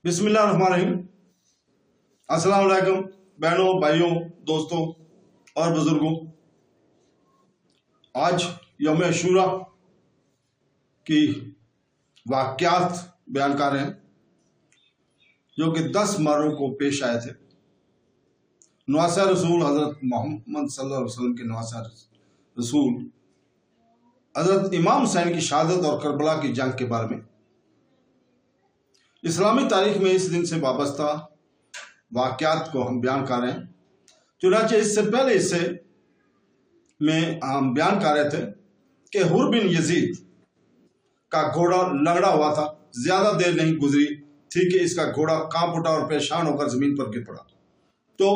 बिस्मिल्लाहिर्रहमानिर्रहीम। अस्सलाम वालेकुम बहनों, भाइयों, दोस्तों और बुजुर्गों। आज यौम अशूरा की वाक़यात बयान कर रहे हैं जो कि 10 मारों को पेश आए थे। नवासा रसूल हज़रत मोहम्मद सल्लल्लाहु अलैहि वसल्लम के नवासा रसूल हज़रत इमाम हुसैन की शहादत और करबला की जंग के बारे में इस्लामी तारीख में इस दिन से वाबस्ता वाक़यात को हम बयान कर रहे हैं। चुनांचे इससे पहले हिस्से में हम बयान कर रहे थे कि हुर बिन यजीद का घोड़ा लंगड़ा हुआ था। ज्यादा देर नहीं गुजरी थी कि इसका घोड़ा कांप उठा और परेशान होकर जमीन पर गिर पड़ा। तो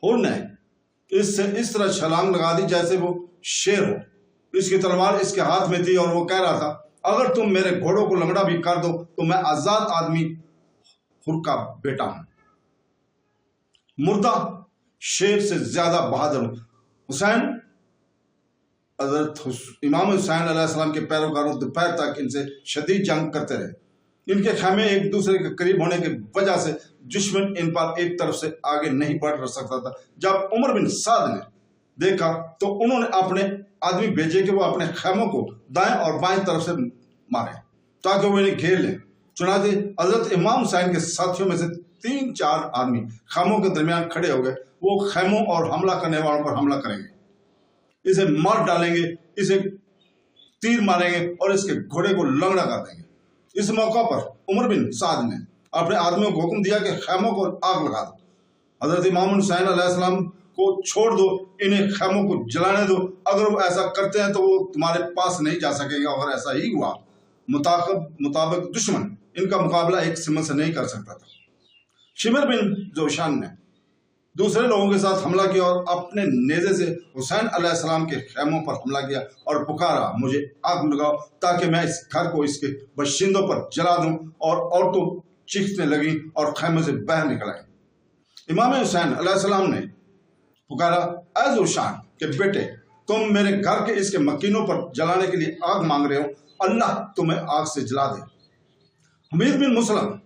हुर ने इससे इस तरह छलांग लगा दी जैसे वो शेर हो। इसकी तलवार इसके हाथ में थी और वो कह रहा था, अगर तुम मेरे घोड़ों को लंगड़ा भी कर दो तो मैं आजाद आदमी हुर का बेटा हूं, मुर्दा शेर से ज्यादा बहादुर हूं। हुसैन हजरत इमाम हुसैन अलैहिस्सलाम के पैरोकारों दोपहर तक इनसे शदीद जंग करते रहे। इनके खैमे एक दूसरे के करीब होने की वजह से दुश्मन इन पर एक तरफ से आगे नहीं बढ़ सकता था। जब उमर बिन साद ने देखा तो उन्होंने अपने आदमी भेजे कि वो अपने खैमों को दाएं और बाएं तरफ से मारे ताकि वो इन्हें घेर लें। चुनांचे हजरत इमाम हुसैन के साथियों में से 3-4 आदमी खैमों के दरमियान खड़े हो गए। वो खैमों और हमला करने वालों पर हमला करेंगे, इसे मार डालेंगे, इसे तीर मारेंगे और इसके घोड़े को लंगड़ा कर देंगे। इस मौका पर उमर बिन साद ने अपने आदमियों को हुक्म दिया कि खैमों को आग लगा दो। हजरत इमाम हुसैन अलैहिस्सलाम को छोड़ दो, इन्हें खैमों को जलाने दो। अगर वो ऐसा करते हैं तो वो तुम्हारे पास नहीं जा सकेंगे। अगर ऐसा ही हुआ मुताबिक दुश्मन इनका मुकाबला एक सिमत से नहीं कर सकता था। शिमर बिन जोशान ने दूसरे लोगों के साथ हमला किया और अपने नेज़े से हुसैन अलैहिस्सलाम के खैमों पर हमला किया और पुकारा, मुझे आग लगाओ ताकि मैं इस घर को इसके बशिंदों पर जला दूं। और औरतों चीखने लगी और खैमों से बाहर निकल आई। इमाम हुसैन अलैहिस्सलाम ने पुकारा, ऐ जोशान के बेटे, तुम मेरे घर के इसके मकीनों पर जलाने के लिए आग मांग रहे हो, अल्लाह तुम्हें आग से जला दे। हमीद बिन मुसलम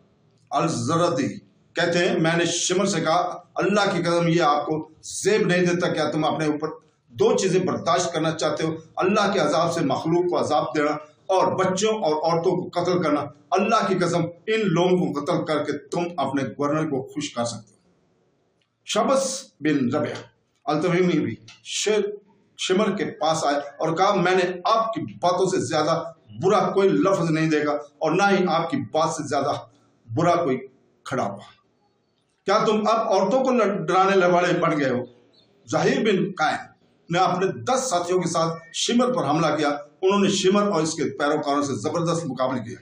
अल-ज़रदी कहते हैं, मैंने शिमर से कहा, अल्लाह की कसम ये आपको ज़ेब नहीं देता क्या तुम अपने ऊपर 2 चीजें बर्दाश्त करना चाहते हो, अल्लाह के अजाब से मखलूक को अजाब देना और बच्चों और औरतों को कत्ल करना। अल्लाह की कसम इन लोगों को कत्ल करके तुम अपने गवर्नर को खुश कर सकते हो। शबस बिन रबिया अल-तमीमी भी शिमर के पास आए और कहा, मैंने आपकी बातों से ज्यादा बुरा कोई लफ्ज नहीं देखा और ना ही आपकी बात से ज्यादा बुरा कोई खड़ा हुआ। क्या तुम अब औरतों को डराने वाले बन गए हो? ज़हीर बिन कायम ने अपने 10 साथियों के साथ शिमर पर हमला किया। उन्होंने शिमर और इसके पैरोकारों से जबरदस्त मुकाबला किया।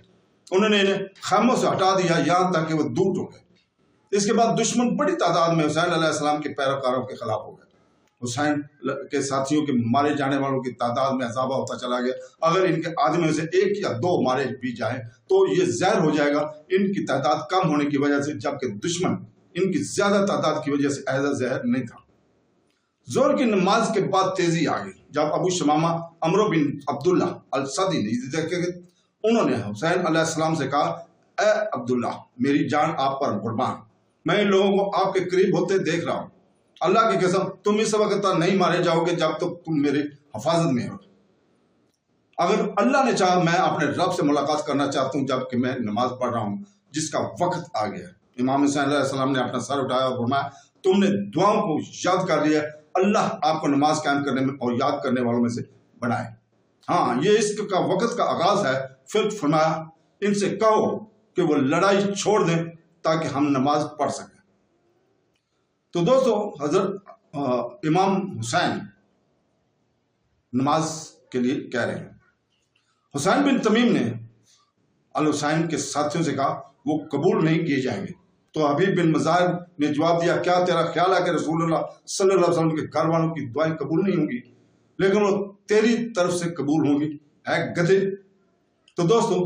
उन्होंने इन्हें खैमों से हटा दिया, यहां तक कि वो दूर हो गए। इसके बाद दुश्मन बड़ी तादाद में हुसैन अलैहिस्सलाम के पैरोकारों के खिलाफ हो गए। हुसैन के साथियों के मारे जाने वालों की तादाद में इजाफा होता चला गया। अगर इनके आदमियों से 1 या 2 मारे भी जाएं तो ये जहर हो जाएगा इनकी तादाद कम होने की वजह से, जबकि दुश्मन इनकी ज्यादा तादाद की वजह से ऐसा जहर नहीं था। जोर की नमाज के बाद तेजी आ गई जब अबू शमामा अमरो बिन अब्दुल्ला अल-सदी ने उन्होंने हुसैन अलैहिस्सलाम से कहा, ए अब्दुल्ला, मेरी जान आप पर कुर्बान, मैं इन लोगों को आपके करीब होते देख रहा हूं। अल्लाह की कसम तुम इस वक्त तक नहीं मारे जाओगे जब तक तुम मेरे हिफाजत में हो। अगर अल्लाह ने चाहा मैं अपने रब से मुलाकात करना चाहता हूं जबकि मैं नमाज पढ़ रहा हूं, जिसका वक्त आ गया। इमाम हुसैन अलैहिस्सलाम ने अपना सर उठाया और फरमाया, तुमने दुआओं को याद कर लिया, अल्लाह आपको नमाज कायम करने में और याद करने वालों में से बनाए। हाँ, ये इश्क का वक्त का आगाज है। फिर फरमाया, इनसे कहो कि वो लड़ाई छोड़ दें ताकि हम नमाज पढ़ सकें। तो दोस्तों, हजरत इमाम हुसैन नमाज के लिए कह रहे हैं। हुसैन बिन तमीम ने अल हुसैन के साथियों से कहा, वो कबूल नहीं किए जाएंगे। तो हबीब बिन मज़ार ने जवाब दिया, क्या तेरा ख्याल है कि रसूलुल्लाह सल्लल्लाहु अलैहि वसल्लम के घर वालों की दुआएं कबूल नहीं होंगी, लेकिन वो तेरी तरफ से कबूल होंगी, है गधे। तो दोस्तों,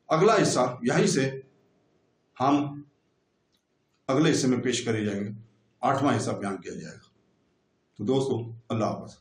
अगला हिस्सा यहीं से हम अगले हिस्से में पेश करे जाएंगे। 8वां हिस्सा बयान किया जाएगा। तो दोस्तों, अल्लाह हाफ़िज़।